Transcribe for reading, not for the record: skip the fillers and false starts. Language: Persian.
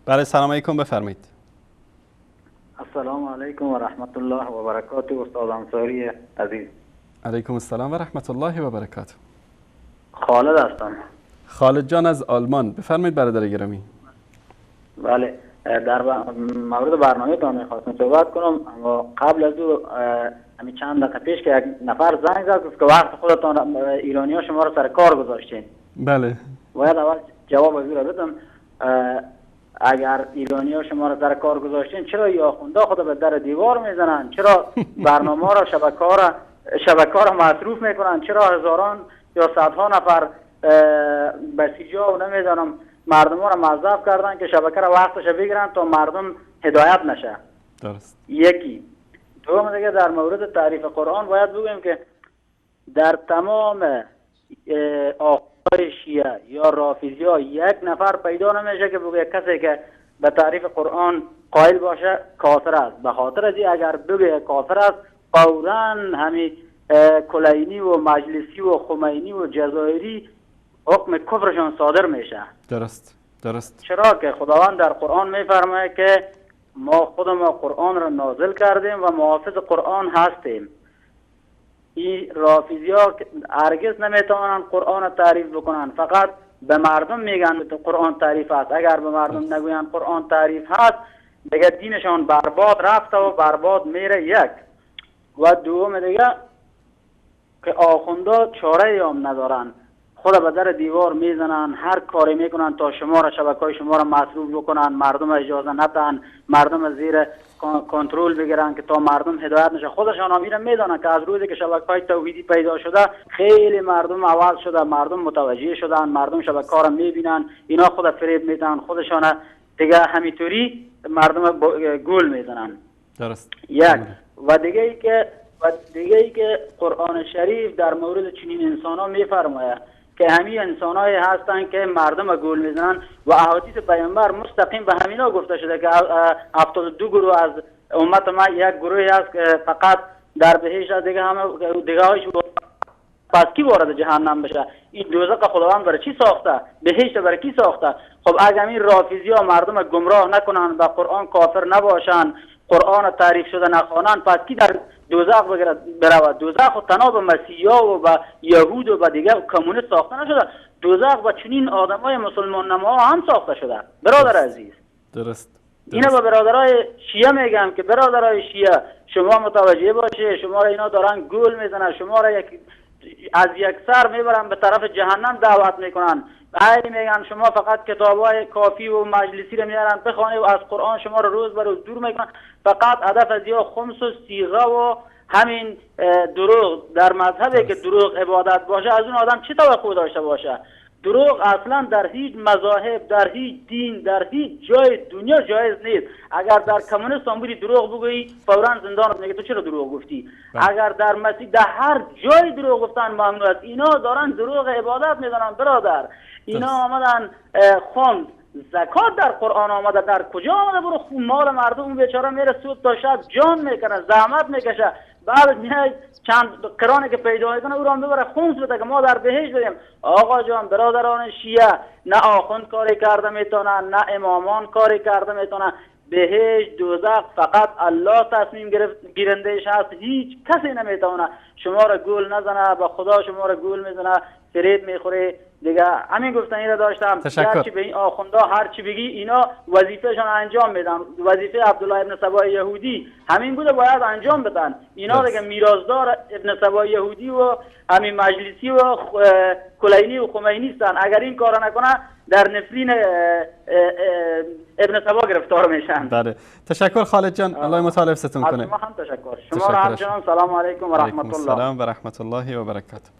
بله، سلام علیکم، بفرمایید. السلام علیکم و رحمت الله و برکاته. استاد انصاری عزیز. علیکم السلام و رحمت الله و برکاته. خالد هستم. خالد جان از آلمان، بفرمایید برادر گرامی. بله، در مورد برنامه تان میخواستم صحبت کنم، اما قبل از او همین چند دقیقه پیش که یک نفر زنگ زد گفت که وقت خودتان ایرانی ها شما رو سر کار گذاشتین. بله. باید اول جواب از او را بدم. اگر ایرانی ها شما را سر کار گذاشتین، چرا یا آخونده خود به در دیوار میزنن؟ چرا برنامه را شبکه را مصروف میکنن؟ چرا هزاران یا صدها نفر بسیجا و نمیدانم مردم ها را موظف کردن که شبکه را وقتش بگیرن تا مردم هدایت نشه؟ درست. یکی. دوم دیگه در مورد تعریف قرآن باید بگویم که در تمام آقای شیعه یا رافضی ها یک نفر پیدا نمیشه که بگه کسی که به تعریف قرآن قائل باشه کافر است. به خاطر ازی اگر بگه کافر است، فوراً همین کلینی و مجلسی و خمینی و جزایری حکم کفرشان صادر میشه. درست. چرا که خداوند در قرآن میفرماید که ما قرآن را نازل کردیم و محافظ قرآن هستیم. این رافضی ها هرگز نمیتوانند قرآن را تعریف بکنن، فقط به مردم میگن قرآن تعریف است. اگر به مردم نگوین قرآن تعریف هست، دیگه دینشان برباد رفته و برباد میره. یک. و دوم دیگه که آخونده چاره هم ندارن، خود به در دیوار میزنن، هر کاری میکنن تا شما را شبکه‌های شما را مصروف بکنن، مردم اجازه ندن، مردم زیر کنترل بگیرن که تا مردم هدایت نشه. خودشان هم اینو میدونن که از روزی که شبکه‌های توحیدی پیدا شده خیلی مردم عوض شده، مردم متوجه شدن، مردم شبکه‌ها را میبینن، اینا خود فریب میدن، خودشان دیگه همینطوری مردم گول میزنن. درست. یک. و دیگه ای که قرآن شریف در مورد چنین انسان‌ها میفرماید که همین انسان‌هایی هستند که مردم گول میزنن و احادیث پیامبر مستقیم به همینا گفته شده که 72 گروه از امت ما یک گروهی است که فقط در بهشت است، دیگه هایش پس کی وارد جهنم بشه؟ این دوزخ خداوند برای چی ساخته؟ بهشت برای کی ساخته؟ خب اگر این رافضی ها مردم گمراه نکنن، به قرآن کافر نباشن، قرآن تعریف شده نخوانن، پس کی در دوزخ برود؟ دوزخ و تنها به مسیحا و به یهود و به دیگه کمونیست ساخته نشده. دوزخ با چنین آدمای مسلمان نما هم ساخته شده. برادر عزیز، درست. اینا به برادرای شیعه میگم که برادرای شیعه شما متوجه باشه، شما را اینا دارن گول میزنن، شما را از یک سر میبرن به طرف جهنم دعوت میکنن. هی میگن شما فقط کتابای کافی و مجلسی رو میارن بخونید و از قرآن شما رو روز به روز دور میکنن. فقط هدف از یا خمس و صیغه و همین دروغ در مذهبی که دروغ عبادت باشه، از اون آدم چه توقع داشته باشه؟ دروغ اصلا در هیچ مذاهب، در هیچ دین، در هیچ جای دنیا جایز نیست. اگر در کمونیستان بودی دروغ بگویی فوراً زندان میگه تو چرا دروغ گفتی؟ اگر در مسیح، در هر جای دروغ گفتن ممنوع است. اینا دارن دروغ عبادت میدونن برادر. اینا آمدن خوند زکات در قرآن آمده، در کجا آمده؟ برو مال مردم، اون بیچاره میره سود تا شب جان میکنه، زحمت میکشه، بعد میاد چند قرانی که پیدا میکنه او را ببره خونس بده که ما در بهشت بریم. آقا جان، برادران شیعه، نه آخوند کاری کرده میتونن، نه امامان کاری کرده میتونن. بهشت دوزخ فقط الله تصمیم گیرندهش هست، هیچ کسی نمیتونه شما را گول نزنه. به خدا شما را گول میزنه، فریب میخوره دیگه. همین گفتنی را داشتم. هرچی به این آخوندا هرچی بگی اینا وظیفهشان انجام میدن. وظیفه عبدالله ابن سبا یهودی همین بوده، باید انجام بدن. اینا دیگه میراثدار ابن سبا یهودی و همین مجلسی و کلینی و خمینی هستن. اگر این کارا نکنه در نفرین ابن سبا گرفتار میشن. بله، تشکر خالد جان، الله مطالب ستون کنه. شما هم تشکر. شما را همچنان سلام علیکم و رحمت الله. سلام و رحمت الله و برکاته.